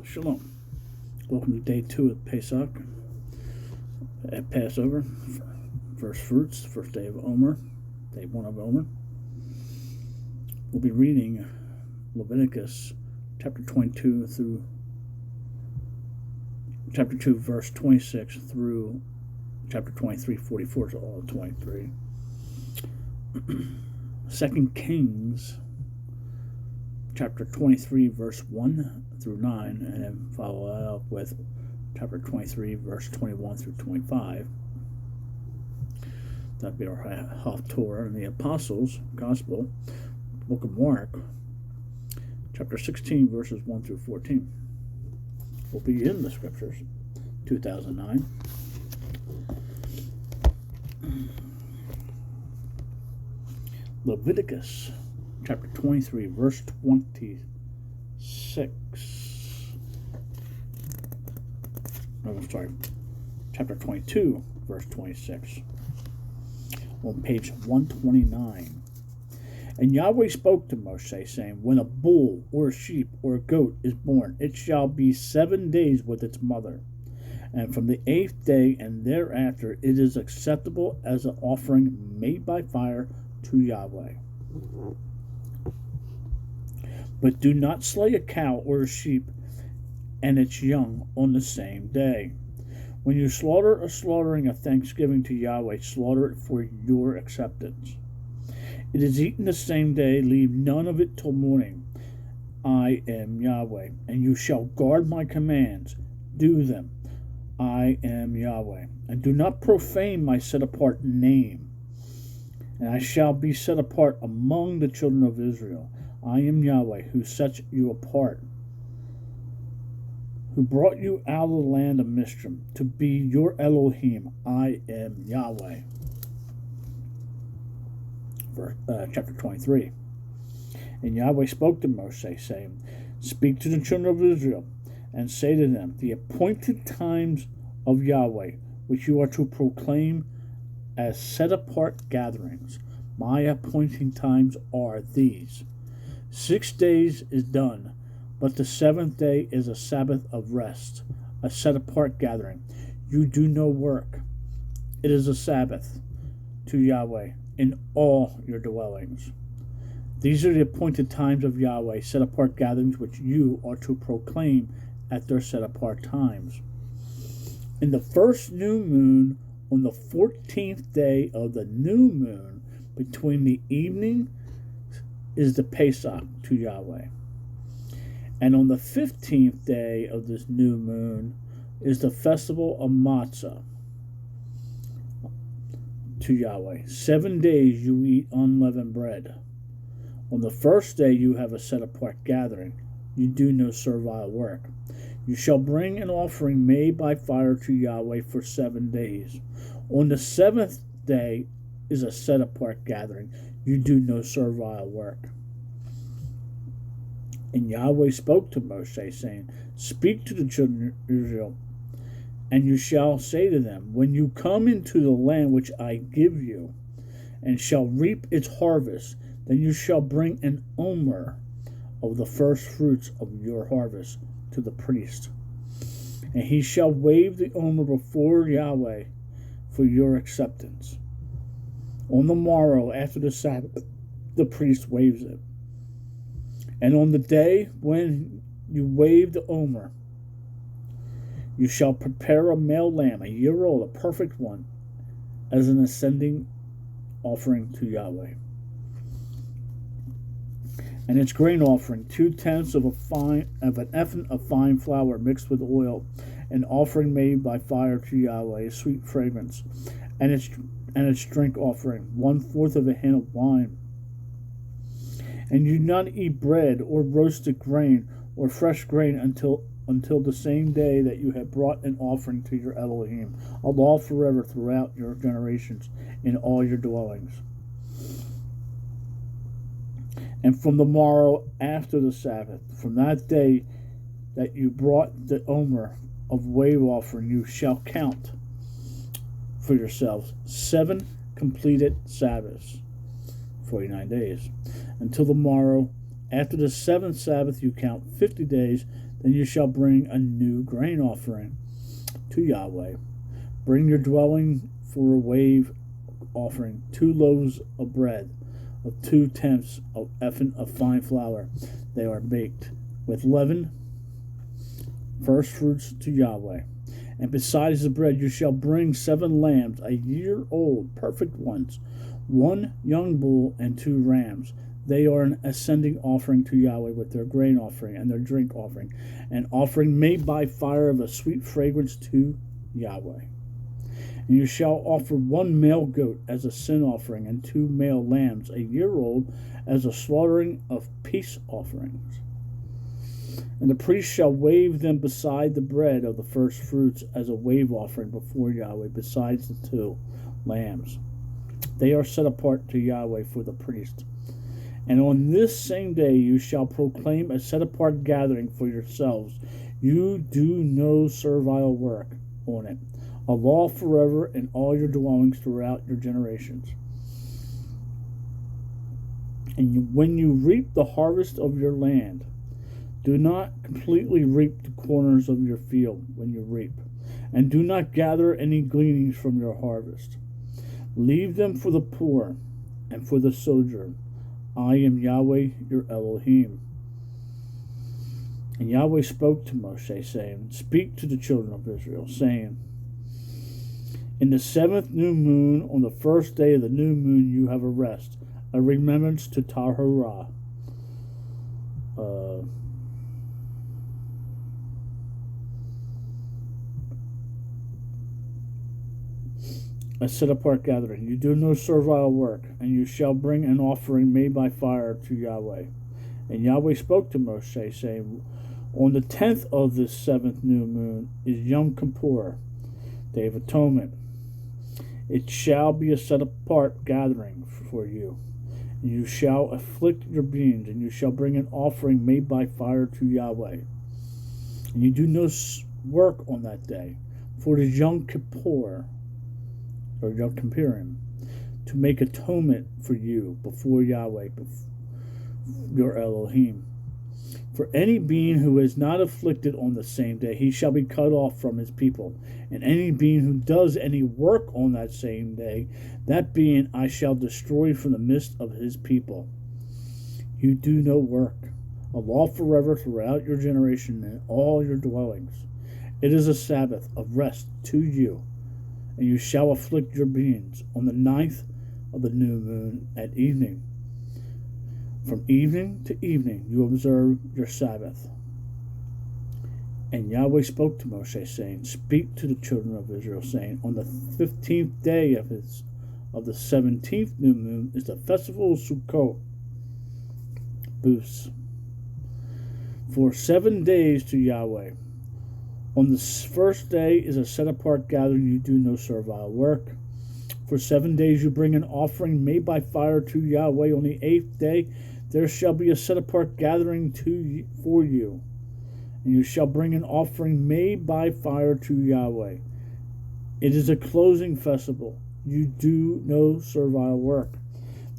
Shalom. Welcome to day 2 of Pesach at Passover. First fruits, first day of Omer, day 1 of Omer. We'll be reading Leviticus chapter 22 through chapter 2, verse 26 through chapter 23, 44 to all of 23. 2 Kings chapter 23, verse 1 through 9, and then follow that up with chapter 23, verse 21 through 25. That'd be our Haftorah. And the Apostles' Gospel, Book of Mark, chapter 16, verses 1 through 14. We'll be in the Scriptures, 2009. Leviticus chapter 23, verse 26. Chapter 22, verse 26. On page 129. And Yahweh spoke to Moshe, saying, when a bull or a sheep or a goat is born, it shall be 7 days with its mother. And from the 8th day and thereafter it is acceptable as an offering made by fire to Yahweh. But do not slay a cow or a sheep and its young on the same day. When you slaughter a slaughtering of thanksgiving to Yahweh, slaughter it for your acceptance. It is eaten the same day, leave none of it till morning. I am Yahweh, and you shall guard my commands, do them. I am Yahweh, and do not profane my set-apart name. And I shall be set apart among the children of Israel. I am Yahweh, who sets you apart, who brought you out of the land of Mizraim, to be your Elohim. I am Yahweh. Chapter 23. And Yahweh spoke to Moshe, saying, speak to the children of Israel, and say to them, the appointed times of Yahweh, which you are to proclaim as set-apart gatherings. My appointing times are these. 6 days is done, but the 7th day is a Sabbath of rest, a set-apart gathering. You do no work. It is a Sabbath to Yahweh in all your dwellings. These are the appointed times of Yahweh, set-apart gatherings, which you are to proclaim at their set-apart times. In the first new moon, on the 14th day of the new moon, between the evening, is the Pesach to Yahweh. And on the 15th day of this new moon is the festival of Matzah to Yahweh. 7 days you eat unleavened bread. On the first day you have a set-apart gathering. You do no servile work. You shall bring an offering made by fire to Yahweh for 7 days. On the 7th day is a set-apart gathering. You do no servile work. And Yahweh spoke to Moshe, saying, speak to the children of Israel, and you shall say to them, when you come into the land which I give you, and shall reap its harvest, then you shall bring an omer of the first fruits of your harvest to the priest. And he shall wave the omer before Yahweh for your acceptance. On the morrow after the Sabbath, the priest waves it. And on the day when you wave the omer, you shall prepare a male lamb, a year old, a perfect one, as an ascending offering to Yahweh. And its grain offering, 2/10 of an ephah of fine flour mixed with oil, an offering made by fire to Yahweh, a sweet fragrance, and its drink offering, 1/4 of a hin of wine. And you do not eat bread or roasted grain or fresh grain until the same day that you have brought an offering to your Elohim, a law forever throughout your generations in all your dwellings. And from the morrow after the Sabbath, from that day that you brought the omer of wave offering, you shall count for yourselves 7 completed Sabbaths, 49 days. Until the morrow, after the 7th Sabbath, you count 50 days, Then you shall bring a new grain offering to Yahweh. Bring your dwelling for a wave offering 2 loaves of bread of 2/10 of ephah of fine flour. They are baked with leaven, first fruits to Yahweh. And besides the bread you shall bring 7 lambs, a year old, perfect ones, 1 young bull and 2 rams. They are an ascending offering to Yahweh with their grain offering and their drink offering, an offering made by fire of a sweet fragrance to Yahweh. And you shall offer 1 male goat as a sin offering, and 2 male lambs, a year old, as a slaughtering of peace offerings. And the priest shall wave them beside the bread of the first fruits as a wave offering before Yahweh, besides the 2 lambs. They are set apart to Yahweh for the priest. And on this same day you shall proclaim a set-apart gathering for yourselves. You do no servile work on it. A law forever in all your dwellings throughout your generations. And when you reap the harvest of your land, do not completely reap the corners of your field when you reap, and do not gather any gleanings from your harvest. Leave them for the poor and for the sojourn. I am Yahweh your Elohim. And Yahweh spoke to Moshe, saying, Speak to the children of Israel, saying, In the 7th new moon, on the first day of the new moon, you have a rest, a remembrance to Tahorah. A set-apart gathering. You do no servile work, and you shall bring an offering made by fire to Yahweh. And Yahweh spoke to Moshe, saying, On the 10th of this 7th new moon is Yom Kippur, Day of Atonement. It shall be a set-apart gathering for you. And you shall afflict your beings, and you shall bring an offering made by fire to Yahweh. And you do no work on that day, for it is Yom Kippur, or Yom Kippurim, to make atonement for you before Yahweh, your Elohim. For any being who is not afflicted on the same day, he shall be cut off from his people. And any being who does any work on that same day, that being I shall destroy from the midst of his people. You do no work, a law forever throughout your generation and all your dwellings. It is a Sabbath of rest to you. And you shall afflict your beings on the 9th of the new moon at evening. From evening to evening you observe your Sabbath. And Yahweh spoke to Moshe, saying, Speak to the children of Israel, saying, On the 15th day of the 17th new moon is the festival of Sukkot, Booths, for 7 days to Yahweh. On the first day is a set-apart gathering. You do no servile work. For 7 days you bring an offering made by fire to Yahweh. On the 8th day there shall be a set-apart gathering for you. And you shall bring an offering made by fire to Yahweh. It is a closing festival. You do no servile work.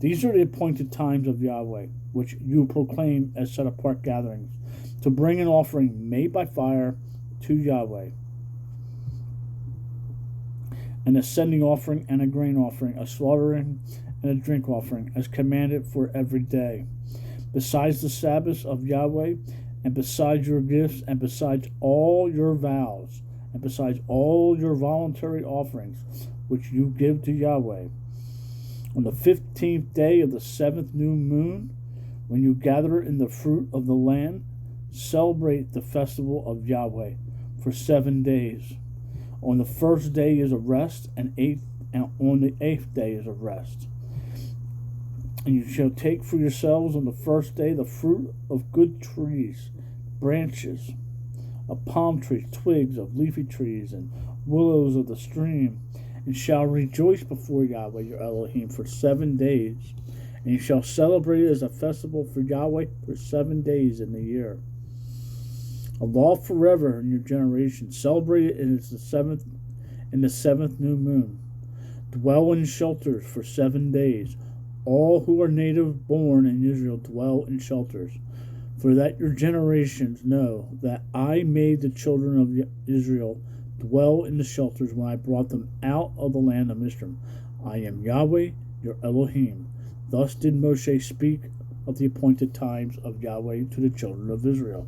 These are the appointed times of Yahweh, which you proclaim as set-apart gatherings, to bring an offering made by fire to Yahweh, an ascending offering and a grain offering, a slaughtering and a drink offering, as commanded for every day, besides the Sabbaths of Yahweh, and besides your gifts, and besides all your vows, and besides all your voluntary offerings, which you give to Yahweh. On the 15th day of the 7th new moon, when you gather in the fruit of the land, celebrate the festival of Yahweh for 7 days. On the first day is a rest, and on the 8th day is a rest. And you shall take for yourselves on the first day the fruit of good trees, branches of palm trees, twigs of leafy trees, and willows of the stream, and shall rejoice before Yahweh your Elohim for 7 days. And you shall celebrate it as a festival for Yahweh for 7 days in the year. A law forever in your generation. Celebrate it in the 7th new moon. Dwell in shelters for 7 days. All who are native born in Israel dwell in shelters. for that your generations know that I made the children of Israel dwell in the shelters when I brought them out of the land of Mizraim. I am Yahweh, your Elohim. Thus did Moshe speak of the appointed times of Yahweh to the children of Israel.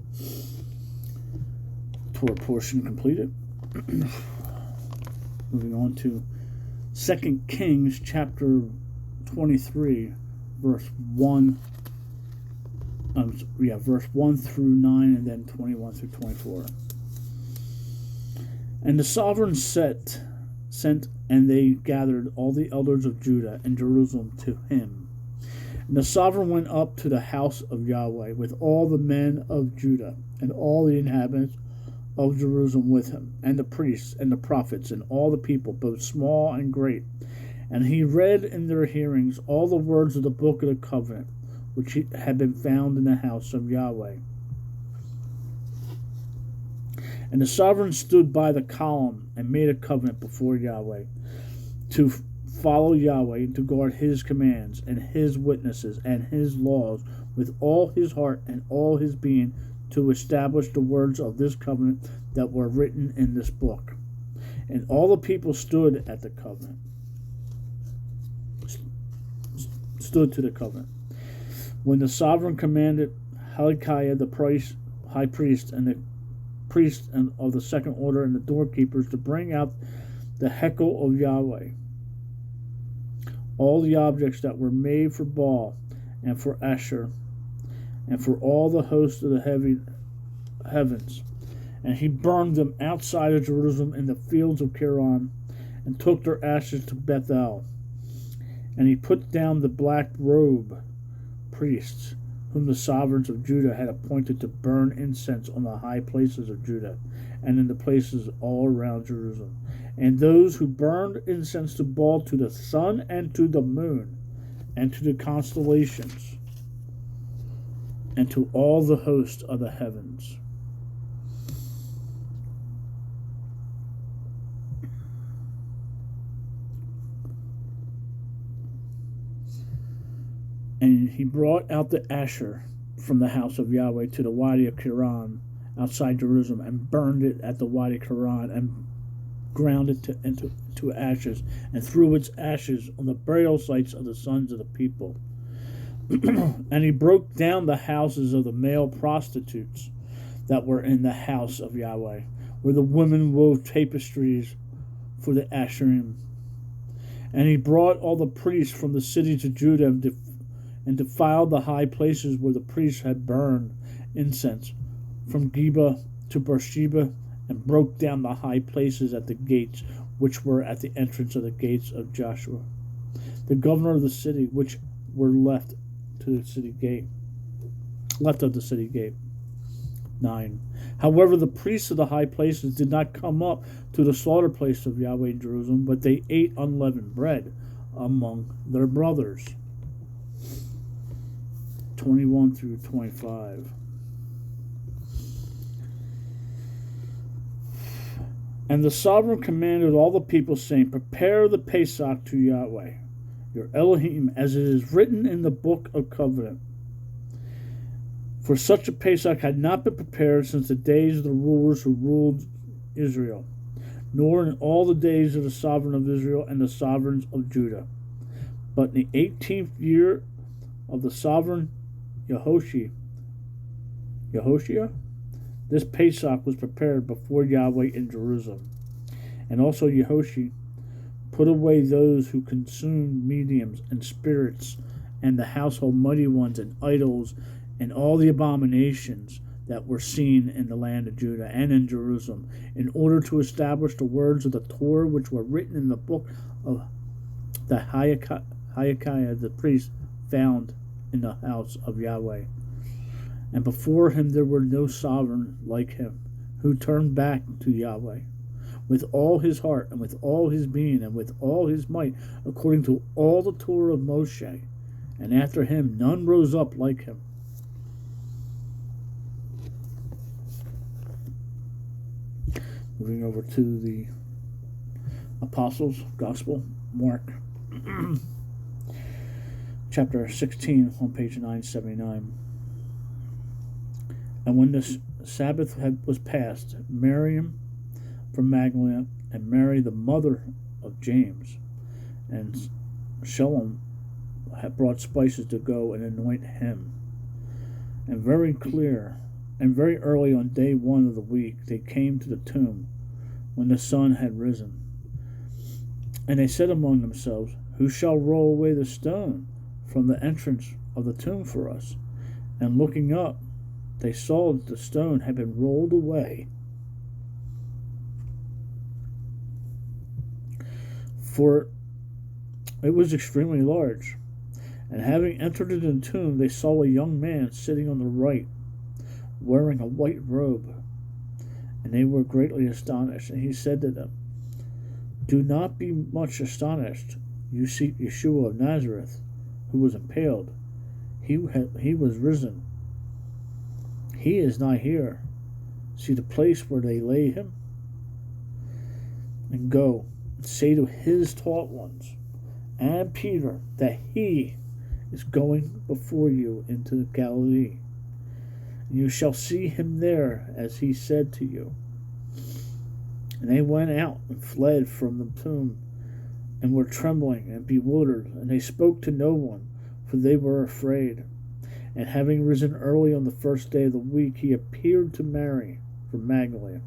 Torah portion completed. Moving on to 2 Kings chapter 23, verse 1. Verse 1 through 9, and then 21 through 24. And the sovereign sent, and they gathered all the elders of Judah and Jerusalem to him. And the sovereign went up to the house of Yahweh with all the men of Judah and all the inhabitants of Jerusalem with him, and the priests and the prophets and all the people, both small and great. And he read in their hearings all the words of the book of the covenant, which had been found in the house of Yahweh. And the sovereign stood by the column and made a covenant before Yahweh to follow Yahweh and to guard his commands and his witnesses and his laws with all his heart and all his being, to establish the words of this covenant that were written in this book. And all the people stood to the covenant. When the sovereign commanded Hilkiah the high priest and the priests of the second order and the doorkeepers to bring out the hekel of Yahweh, all the objects that were made for Baal and for Asher and for all the hosts of the heavens. And he burned them outside of Jerusalem in the fields of Kiron, and took their ashes to Bethel. And he put down the black robe priests, whom the sovereigns of Judah had appointed to burn incense on the high places of Judah, and in the places all around Jerusalem. And those who burned incense to Baal, to the sun and to the moon, and to the constellations, and to all the host of the heavens. And he brought out the Asher from the house of Yahweh to the Wadi of Kiron outside Jerusalem, and burned it at the Wadi of Kiron, and ground it into ashes, and threw its ashes on the burial sites of the sons of the people. And he broke down the houses of the male prostitutes that were in the house of Yahweh, where the women wove tapestries for the Asherim. And he brought all the priests from the cities of Judah and defiled the high places where the priests had burned incense, from Geba to Beersheba, and broke down the high places at the gates, which were at the entrance of the gates of Joshua, the governor of the city, which were left of the city gate. 9. However, the priests of the high places did not come up to the slaughter place of Yahweh in Jerusalem, but they ate unleavened bread among their brothers. 21 through 25. And the sovereign commanded all the people, saying, Prepare the Pesach to Yahweh, your Elohim, as it is written in the book of covenant. For such a Pesach had not been prepared since the days of the rulers who ruled Israel, nor in all the days of the sovereign of Israel and the sovereigns of Judah. But in the 18th year of the sovereign Yehoshua, this Pesach was prepared before Yahweh in Jerusalem. And also Yehoshua put away those who consumed mediums and spirits and the household mighty ones and idols and all the abominations that were seen in the land of Judah and in Jerusalem, in order to establish the words of the Torah which were written in the book of the Hilkiah the priest found in the house of Yahweh. And before him there were no sovereign like him, who turned back to Yahweh with all his heart and with all his being and with all his might, according to all the Torah of Moshe. And after him none rose up like him. Moving over to the Apostles' Gospel, Mark, chapter 16, on page 979. And when the Sabbath was passed, Miriam from Magdalene and Mary, the mother of James, and Shalom had brought spices to go and anoint him. And very early on day 1 of the week, they came to the tomb when the sun had risen. And they said among themselves, "Who shall roll away the stone from the entrance of the tomb for us?" And looking up, they saw that the stone had been rolled away. For it was extremely large. And having entered into the tomb, they saw a young man sitting on the right, wearing a white robe. And they were greatly astonished. And he said to them, "Do not be much astonished. You seek Yeshua of Nazareth, who was impaled. He was risen. He is not here. See the place where they laid him? And go and say to his taught ones and Peter that he is going before you into Galilee. And you shall see him there, as he said to you." And they went out and fled from the tomb, and were trembling and bewildered, and they spoke to no one, for they were afraid. And having risen early on the first day of the week, he appeared to Mary from Magdalene,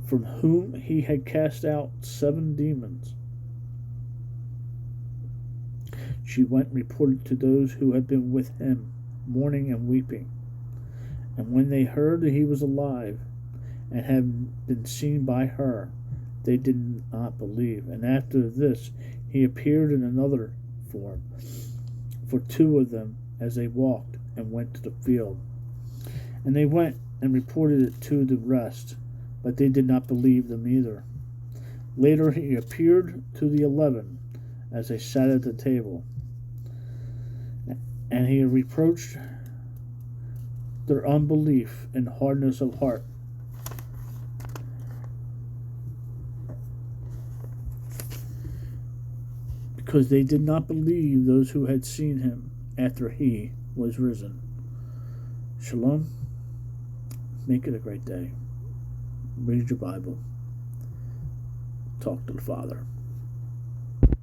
from whom he had cast out 7 demons. She went and reported to those who had been with him, mourning and weeping. And when they heard that he was alive and had been seen by her, they did not believe. And after this he appeared in another form for 2 of them as they walked and went to the field. And they went and reported it to the rest, but they did not believe them either. Later he appeared to the 11 as they sat at the table, and he reproached their unbelief and hardness of heart. Because they did not believe those who had seen him after he was risen. Shalom. Make it a great day. Read your Bible. Talk to the Father.